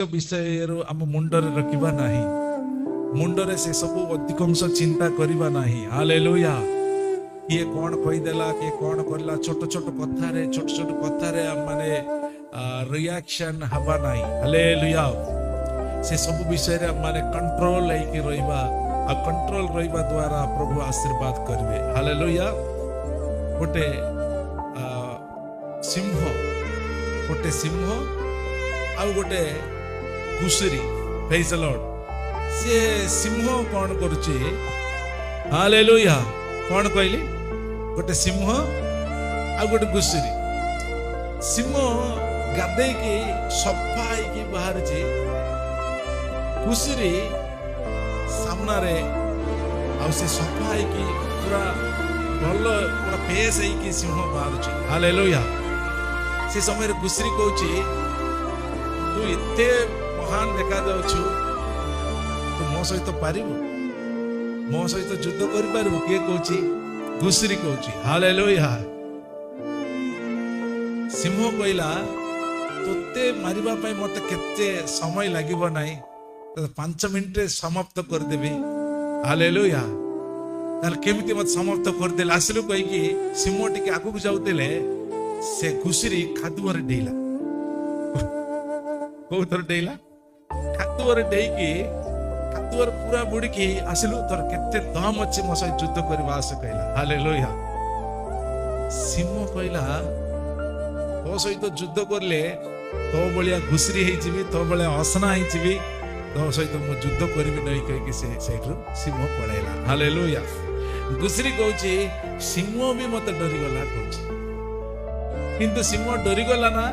विषय आम मुंडरे रखिबा नाही, मुंडरे से सब अधिकांश चिंता करिबा नाही। हालेलुया। किए कौन कहीदेला किए कौन करला छोट छोट कथारे माने रिएक्शन हवा नाही। हालेलुया। से सब विषय माने कंट्रोल लेके रहिबा आ कंट्रोल रहिबा द्वारा प्रभु आशीर्वाद करबे। हालेलुया। गोटे सिंह आ गोटे घुसुरी। Praise the Lord. से सिंह कौन करुचे? हालेलुया। कौन कहली? गोटे सिंह आ गोटे घुसुरी। सिंह गाधे की सफा की बाहर जे घुसुरी सामना रे आ से सफा की पूरा भल पूरा पेश है सिंह बाहर। हालेलुया। से समय घुसुरी कहूची तू इतने महान देखा जाऊछु, तू मो सहित पारिबु, मो सहित युद्ध कर पारिबु? किए कहूची? घुसुरी कहूची। हालेलुया। सिंह कहला तोते मारिबा पई मते केते समय लागिबो नाही, तो 5 मिनिट रे समाप्त कर देबी। हालेलुया। ताल केमिति मत समाप्त कर देला आसलु कहि कि सिंह टिके आगु जाउतेले से घुसुरी खादुवर डेला। कौथर डेला? खादुवर डेकी खादुवर पूरा बुड़की आसलु तोर केते दम अछि मो सहित युद्ध करबा आस कहला। हालेलुया। सिंह कहला तो सहित युद्ध करले तो बलिया घुसरी हे जिबी, तो बलिया असना हे जिबी, तो सहित मो युद्ध करबी नै कहि कि से सेठु सिंह पळैला। हालेलुया। घुसरी कहूची सिंह भी मते डरी गला कहूची, किंतु सिंह डरी गला ना।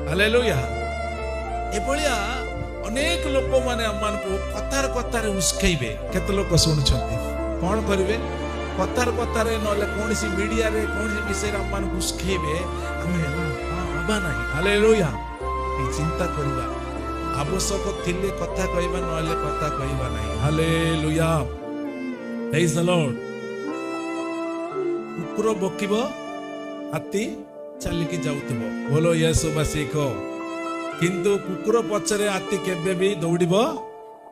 हालेलुया। एभलिया अनेक लोक माने अम्मान को कतार कतार उस्कैबे। केते लोक सुनछन्ती कोन करिवे? कतार कतार नले कोनसी मीडिया रे कोनसी विषय रे अम्मान को उस्कैबे। हमें आबा नाही। हालेलुया। ई चिंता करिबा आवश्यक थिले कथा कहबा, नले कथा कहबा नाही। हालेलुया। Praise the Lord. कुकुर बकिबो, हाथी चलिकी जाउतबो। बोलो यीशु मसीह को। किंतु कुकुर पछरे हाथी केबे भी दौड़िबो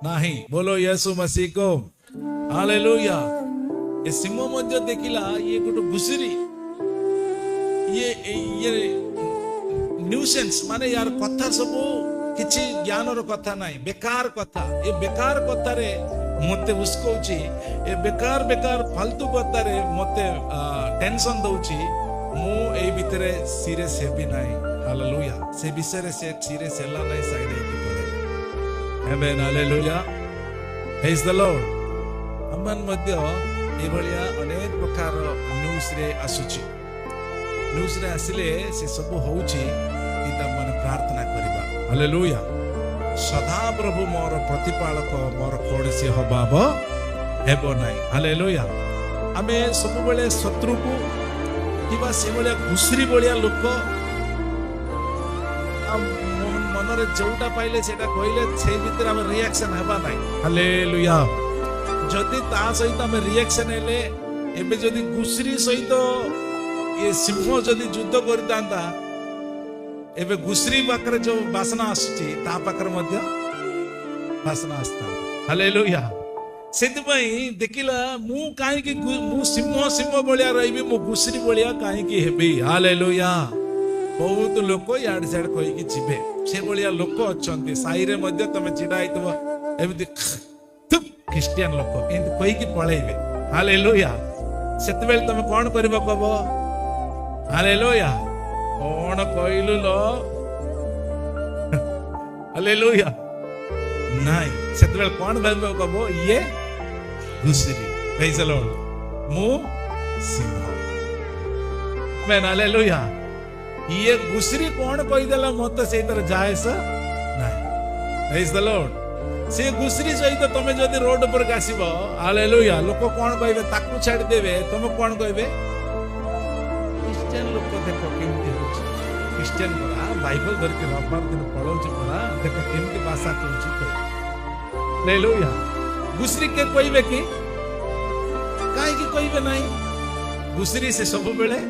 नाही। बोलो यीशु मसीह को। हालेलुया। ए सिंह मध्य देखिला ये गोटे घुसुरी, ये न्यूसेंस माने यार कथा सब किछि ज्ञान रो कथा नाही, बेकार कथा। ये बेकार कथा रे मते उस्कोची, ए बेकार फालतू कथा रे मते टेंशन दउची। मु ए भितरे सीरियस हेबी नाही। हालेलुया। से विषय से सीरियस हेला नाही, साइड हेबी पड़े। आमेन। हालेलुया। Praise the Lord. हमन मध्य ए भलिया अनेक प्रकार न्यूज रे आसुची। न्यूज रे आसिले से सब होउची इता मन प्रार्थना करिबा। हालेलुया। सदा प्रभु मोर प्रतिपालक, मोर कोडसी हबाब हेबो नाही। हालेलुया। आमे सब बेले शत्रु को किबा से भलिया घुसरी भलिया लोक मनरे जोटा पाइले सेटा कहले से भीतर हम रिएक्शन हबा नाही। हालेलुया। जदि ता सहित हम रिएक्शन हेले, एबे जदि घुसरी सहित ये सिंह जदि युद्ध करतांता, एबे घुसरी पाखरे जो वासना आसुची ता पाखरे मध्य वासना आस्ता। हालेलुया। सेति पई देखिला मु काहे कि मु सिंह बलिया रहिबी, मु घुसरी बलिया काहे कि हेबी। हालेलुया। बहुत लोक याड साइड कहि कि जिबे, से बलिया लोक अछंती साई रे मध्य तमे चिडा आइतबो एमति थुप क्रिश्चियन लोक एंत कहि कि पळैबे। हालेलुया। सेति बेल तमे कोन करबो कहबो? हालेलुया। कोन कहिलु लो? हालेलुया। नाही। सेति बेल कोन भाबो कहबो? ये घुसरी। Praise the Lord. मु सिंह। आमेन। हालेलुया। ये घुसरी कौन कही देला मत से तरह जाए सा नहीं। Praise the Lord. से घुसरी सहित तमे जदि रोड पर गासिबो, हालेलुया, लोक कौन कहबे? ताकू छाड़ देबे। तुम कौन कहबे? क्रिश्चियन लोक देखो केमति होछि। क्रिश्चियन परा बाइबल धर के रविवार दिन पढौछि परा, देखो केमति भाषा कहछि। हालेलुया। घुसरी के कहबे कि काहे कि कहबे नाही? घुसरी से सब बेले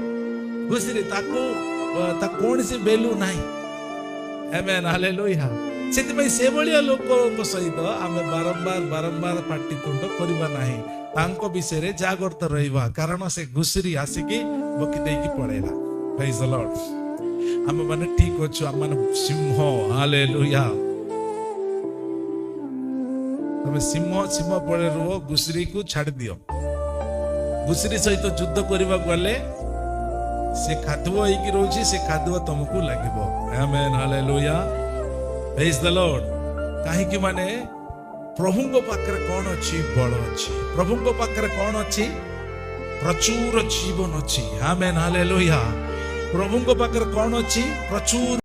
घुसरी ताकू ता कौन सी वैल्यू नहीं। आमेन हालेलुया सेति से भलिया लोक सहित आम बारंबार बारंबार पाटितुंड करबा नाही तांको विषय रे जागृत रहिबा कारण से घुसरी आसिकी बकी देकी पड़ेला प्रेज द लॉर्ड आम माने ठीक अच्छु आम माने सिंह हालेलुया तमे सिंह सिंह पड़े रुओ घुसरी को छाड़ दियो घुसरी सहित युद्ध करबा गले से खादुआ होइकी रहउची से खादुआ तुमको लागिबो amen hallelujah praise the Lord काहे कि माने प्रभुଙ୍କ पाखरे कोन अछि बल अछि प्रभुଙ୍କ पाखरे कोन अछि प्रचुर जीवन अछि आमेन हालेलुया प्रभुଙ୍କ पाखरे कोन अछि प्रचुर